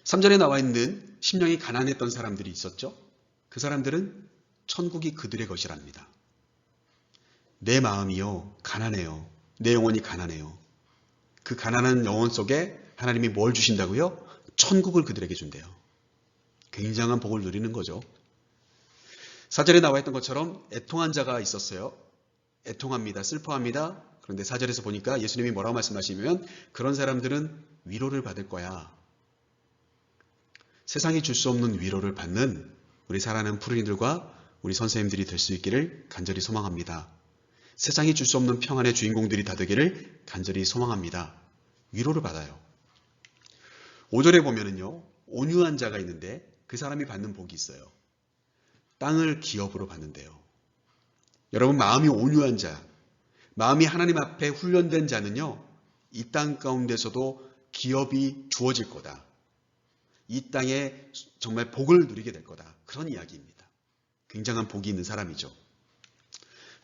3절에 나와 있는 심령이 가난했던 사람들이 있었죠. 그 사람들은 천국이 그들의 것이랍니다. 내 마음이요 가난해요. 내 영혼이 가난해요. 그 가난한 영혼 속에 하나님이 뭘 주신다고요? 천국을 그들에게 준대요. 굉장한 복을 누리는 거죠. 4절에 나와 있던 것처럼 애통한 자가 있었어요. 애통합니다. 슬퍼합니다. 그런데 4절에서 보니까 예수님이 뭐라고 말씀하시면 그런 사람들은 위로를 받을 거야. 세상이 줄 수 없는 위로를 받는 우리 사랑하는 푸른이들과 우리 선생님들이 될 수 있기를 간절히 소망합니다. 세상이 줄 수 없는 평안의 주인공들이 다 되기를 간절히 소망합니다. 위로를 받아요. 5절에 보면은요, 온유한 자가 있는데 그 사람이 받는 복이 있어요. 땅을 기업으로 받는데요. 여러분, 마음이 온유한 자, 마음이 하나님 앞에 훈련된 자는요, 이 땅 가운데서도 기업이 주어질 거다. 이 땅에 정말 복을 누리게 될 거다. 그런 이야기입니다. 굉장한 복이 있는 사람이죠.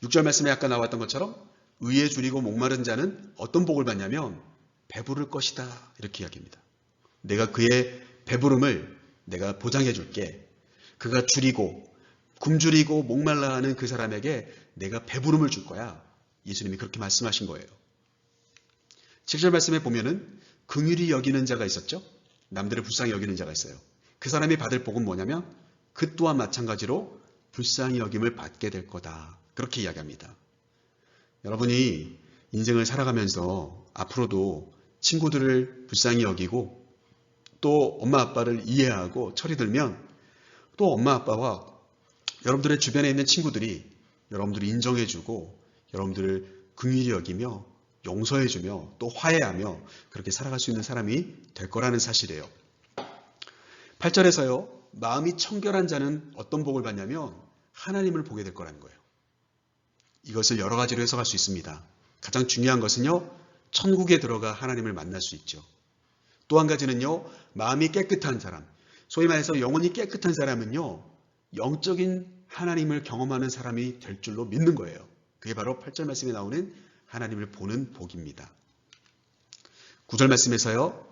6절 말씀에 아까 나왔던 것처럼 의에 줄이고 목마른 자는 어떤 복을 받냐면 배부를 것이다. 이렇게 이야기합니다. 내가 그의 배부름을 내가 보장해 줄게. 그가 줄이고 굶주리고 목말라 하는 그 사람에게 내가 배부름을 줄 거야. 예수님이 그렇게 말씀하신 거예요. 7절 말씀에 보면은 긍휼히 여기는 자가 있었죠. 남들을 불쌍히 여기는 자가 있어요. 그 사람이 받을 복은 뭐냐면 그 또한 마찬가지로 불쌍히 여김을 받게 될 거다. 그렇게 이야기합니다. 여러분이 인생을 살아가면서 앞으로도 친구들을 불쌍히 여기고 또 엄마 아빠를 이해하고 철이 들면 또 엄마 아빠와 여러분들의 주변에 있는 친구들이 여러분들을 인정해주고 여러분들을 긍휼히 여기며 용서해주며 또 화해하며 그렇게 살아갈 수 있는 사람이 될 거라는 사실이에요. 8절에서요. 마음이 청결한 자는 어떤 복을 받냐면 하나님을 보게 될 거라는 거예요. 이것을 여러 가지로 해석할 수 있습니다. 가장 중요한 것은요. 천국에 들어가 하나님을 만날 수 있죠. 또 한 가지는요. 마음이 깨끗한 사람, 소위 말해서 영혼이 깨끗한 사람은요. 영적인 하나님을 경험하는 사람이 될 줄로 믿는 거예요. 그게 바로 8절 말씀에 나오는 하나님을 보는 복입니다. 9절 말씀에서요.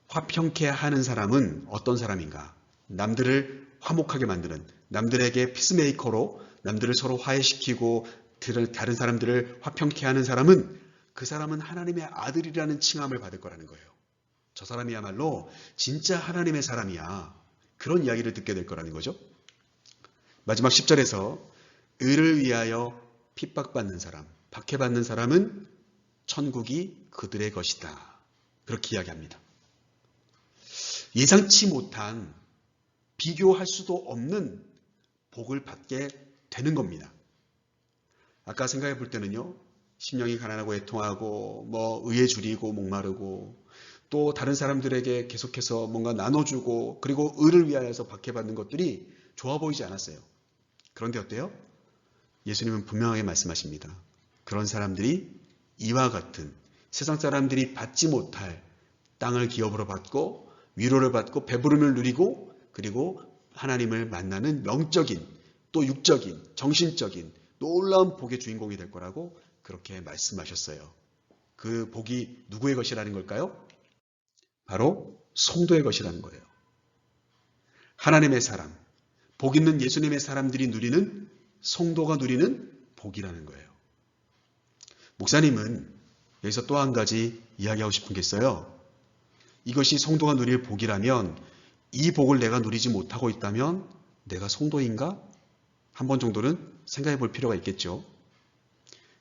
화평케 하는 사람은 어떤 사람인가? 남들을 화목하게 만드는, 남들에게 피스메이커로 남들을 서로 화해시키고 다른 사람들을 화평케 하는 사람은 그 사람은 하나님의 아들이라는 칭함을 받을 거라는 거예요. 저 사람이야말로 진짜 하나님의 사람이야. 그런 이야기를 듣게 될 거라는 거죠. 마지막 10절에서 의를 위하여 핍박받는 사람, 박해받는 사람은 천국이 그들의 것이다. 그렇게 이야기합니다. 예상치 못한, 비교할 수도 없는 복을 받게 되는 겁니다. 아까 생각해 볼 때는요, 심령이 가난하고 애통하고 의에 줄이고 목마르고 또 다른 사람들에게 계속해서 뭔가 나눠주고 그리고 의를 위하여서 박해받는 것들이 좋아 보이지 않았어요. 그런데 어때요? 예수님은 분명하게 말씀하십니다. 그런 사람들이 이와 같은 세상 사람들이 받지 못할 땅을 기업으로 받고 위로를 받고 배부름을 누리고 그리고 하나님을 만나는 영적인 또 육적인 정신적인 놀라운 복의 주인공이 될 거라고 그렇게 말씀하셨어요. 그 복이 누구의 것이라는 걸까요? 바로 성도의 것이라는 거예요. 하나님의 사람, 복 있는 예수님의 사람들이 누리는, 성도가 누리는 복이라는 거예요. 목사님은 여기서 또 한 가지 이야기하고 싶은 게 있어요. 이것이 성도가 누릴 복이라면 이 복을 내가 누리지 못하고 있다면 내가 성도인가? 한 번 정도는 생각해 볼 필요가 있겠죠.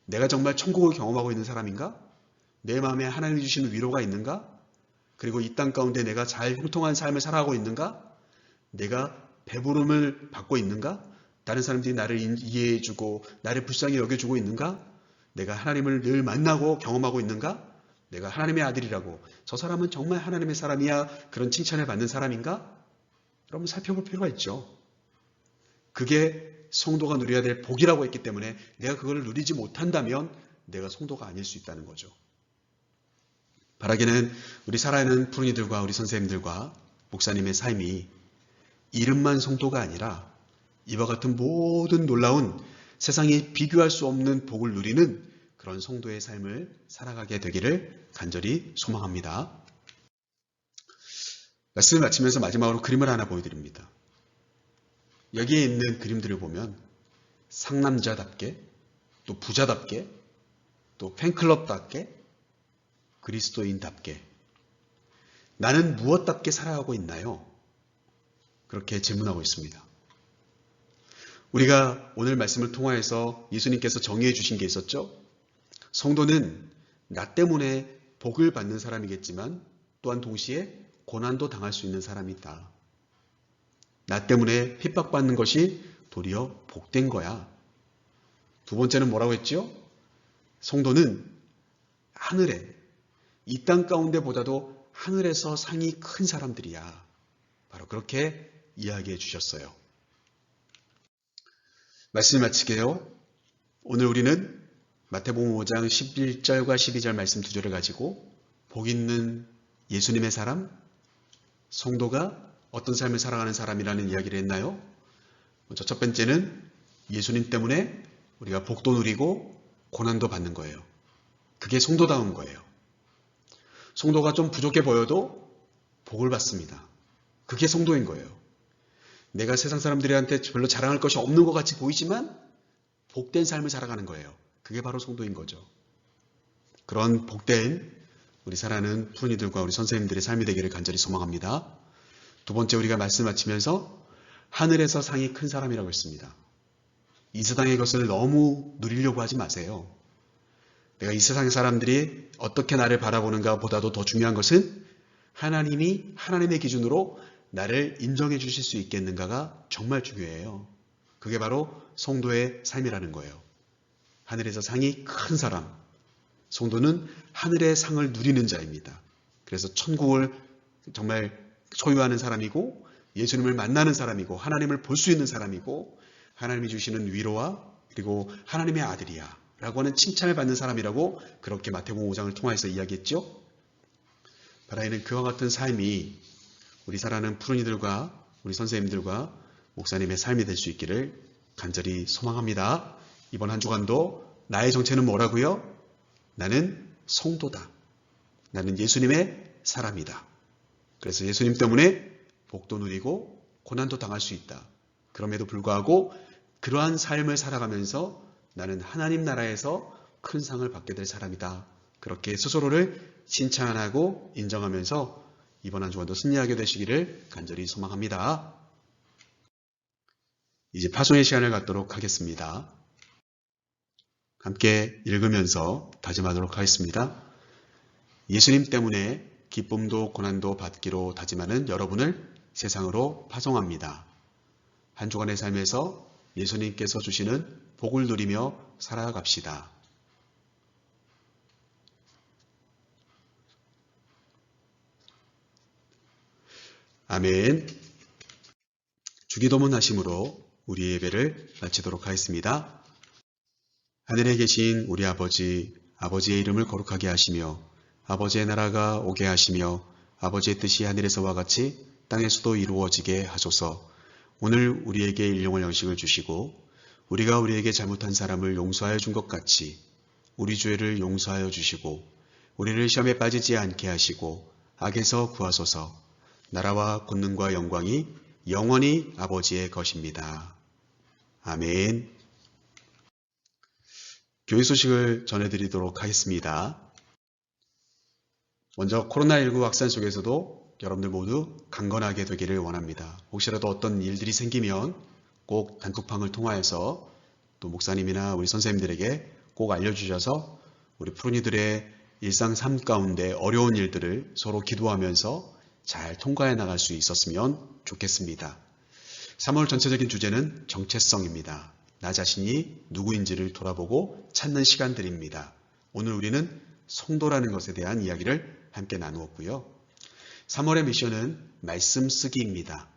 내가 정말 천국을 경험하고 있는 사람인가? 내 마음에 하나님이 주시는 위로가 있는가? 그리고 이 땅 가운데 내가 잘 형통한 삶을 살아가고 있는가? 내가 배부름을 받고 있는가? 다른 사람들이 나를 이해해주고 나를 불쌍히 여겨주고 있는가? 내가 하나님을 늘 만나고 경험하고 있는가? 내가 하나님의 아들이라고, 저 사람은 정말 하나님의 사람이야, 그런 칭찬을 받는 사람인가? 여러분 살펴볼 필요가 있죠. 그게 성도가 누려야 될 복이라고 했기 때문에 내가 그걸 누리지 못한다면 내가 성도가 아닐 수 있다는 거죠. 바라기는 우리 살아있는 푸른이들과 우리 선생님들과 목사님의 삶이 이름만 성도가 아니라 이와 같은 모든 놀라운 세상이 비교할 수 없는 복을 누리는 그런 성도의 삶을 살아가게 되기를 간절히 소망합니다. 말씀을 마치면서 마지막으로 그림을 하나 보여드립니다. 여기에 있는 그림들을 보면 상남자답게, 또 부자답게, 또 팬클럽답게, 그리스도인답게 나는 무엇답게 살아가고 있나요? 그렇게 질문하고 있습니다. 우리가 오늘 말씀을 통하여서 예수님께서 정의해 주신 게 있었죠? 성도는 나 때문에 복을 받는 사람이겠지만 또한 동시에 고난도 당할 수 있는 사람이다. 나 때문에 핍박받는 것이 도리어 복된 거야. 두 번째는 뭐라고 했죠? 성도는 하늘에, 이 땅 가운데보다도 하늘에서 상이 큰 사람들이야. 바로 그렇게 이야기해 주셨어요. 말씀 마치게요. 오늘 우리는 마태복음 5장 11절과 12절 말씀 두 절을 가지고 복 있는 예수님의 사람, 성도가 어떤 삶을 살아가는 사람이라는 이야기를 했나요? 먼저 첫 번째는 예수님 때문에 우리가 복도 누리고 고난도 받는 거예요. 그게 성도다운 거예요. 성도가 좀 부족해 보여도 복을 받습니다. 그게 성도인 거예요. 내가 세상 사람들한테 별로 자랑할 것이 없는 것 같이 보이지만 복된 삶을 살아가는 거예요. 그게 바로 성도인 거죠. 그런 복된 우리 사랑하는 푸른이들과 우리 선생님들의 삶이 되기를 간절히 소망합니다. 두 번째, 우리가 말씀 마치면서 하늘에서 상이 큰 사람이라고 했습니다. 이 세상의 것을 너무 누리려고 하지 마세요. 내가 이 세상의 사람들이 어떻게 나를 바라보는가 보다도 더 중요한 것은 하나님이 하나님의 기준으로 나를 인정해 주실 수 있겠는가가 정말 중요해요. 그게 바로 성도의 삶이라는 거예요. 하늘에서 상이 큰 사람, 성도는 하늘의 상을 누리는 자입니다. 그래서 천국을 정말 소유하는 사람이고 예수님을 만나는 사람이고 하나님을 볼 수 있는 사람이고 하나님이 주시는 위로와 그리고 하나님의 아들이야 라고 하는 칭찬을 받는 사람이라고 그렇게 마태복음 5장을 통해서 이야기했죠. 바라기는 그와 같은 삶이 우리 사랑하는 푸른이들과 우리 선생님들과 목사님의 삶이 될 수 있기를 간절히 소망합니다. 이번 한 주간도 나의 정체는 뭐라고요? 나는 성도다. 나는 예수님의 사람이다. 그래서 예수님 때문에 복도 누리고 고난도 당할 수 있다. 그럼에도 불구하고 그러한 삶을 살아가면서 나는 하나님 나라에서 큰 상을 받게 될 사람이다 그렇게 스스로를 칭찬하고 인정하면서 이번 한 주간도 승리하게 되시기를 간절히 소망합니다. 이제 파송의 시간을 갖도록 하겠습니다. 함께 읽으면서 다짐하도록 하겠습니다. 예수님 때문에 기쁨도 고난도 받기로 다짐하는 여러분을 세상으로 파송합니다. 한 주간의 삶에서 예수님께서 주시는 복을 누리며 살아갑시다. 아멘. 주기도문 하심으로 우리 예배를 마치도록 하겠습니다. 하늘에 계신 우리 아버지, 아버지의 이름을 거룩하게 하시며 아버지의 나라가 오게 하시며 아버지의 뜻이 하늘에서와 같이 땅에서도 이루어지게 하소서. 오늘 우리에게 일용할 양식을 주시고 우리가 우리에게 잘못한 사람을 용서하여 준 것 같이 우리 죄를 용서하여 주시고 우리를 시험에 빠지지 않게 하시고 악에서 구하소서. 나라와 권능과 영광이 영원히 아버지의 것입니다. 아멘. 교회 소식을 전해드리도록 하겠습니다. 먼저 코로나19 확산 속에서도 여러분들 모두 강건하게 되기를 원합니다. 혹시라도 어떤 일들이 생기면 꼭 단톡방을 통하여서 또 목사님이나 우리 선생님들에게 꼭 알려주셔서 우리 푸른이들의 일상 삶 가운데 어려운 일들을 서로 기도하면서 잘 통과해 나갈 수 있었으면 좋겠습니다. 3월 전체적인 주제는 정체성입니다. 나 자신이 누구인지를 돌아보고 찾는 시간들입니다. 오늘 우리는 성도라는 것에 대한 이야기를 함께 나누었고요. 3월의 미션은 말씀 쓰기입니다.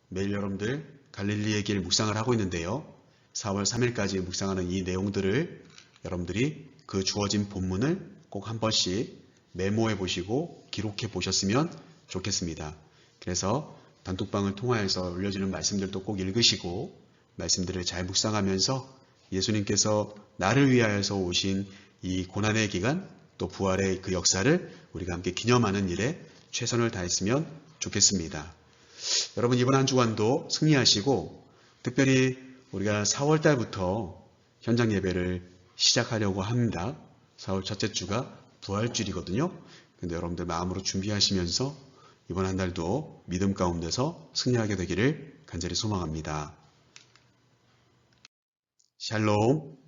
매일 여러분들 갈릴리의 길 묵상을 하고 있는데요. 4월 3일까지 묵상하는 이 내용들을 여러분들이 그 주어진 본문을 꼭 한 번씩 메모해 보시고 기록해 보셨으면 좋겠습니다. 그래서 단톡방을 통하여서 올려지는 말씀들도 꼭 읽으시고 말씀들을 잘 묵상하면서 예수님께서 나를 위하여서 오신 이 고난의 기간 또 부활의 그 역사를 우리가 함께 기념하는 일에 최선을 다했으면 좋겠습니다. 여러분 이번 한 주간도 승리하시고 특별히 우리가 4월 달부터 현장 예배를 시작하려고 합니다. 4월 첫째 주가 부활주일이거든요. 근데 여러분들 마음으로 준비하시면서 이번 한 달도 믿음 가운데서 승리하게 되기를 간절히 소망합니다. 샬롬.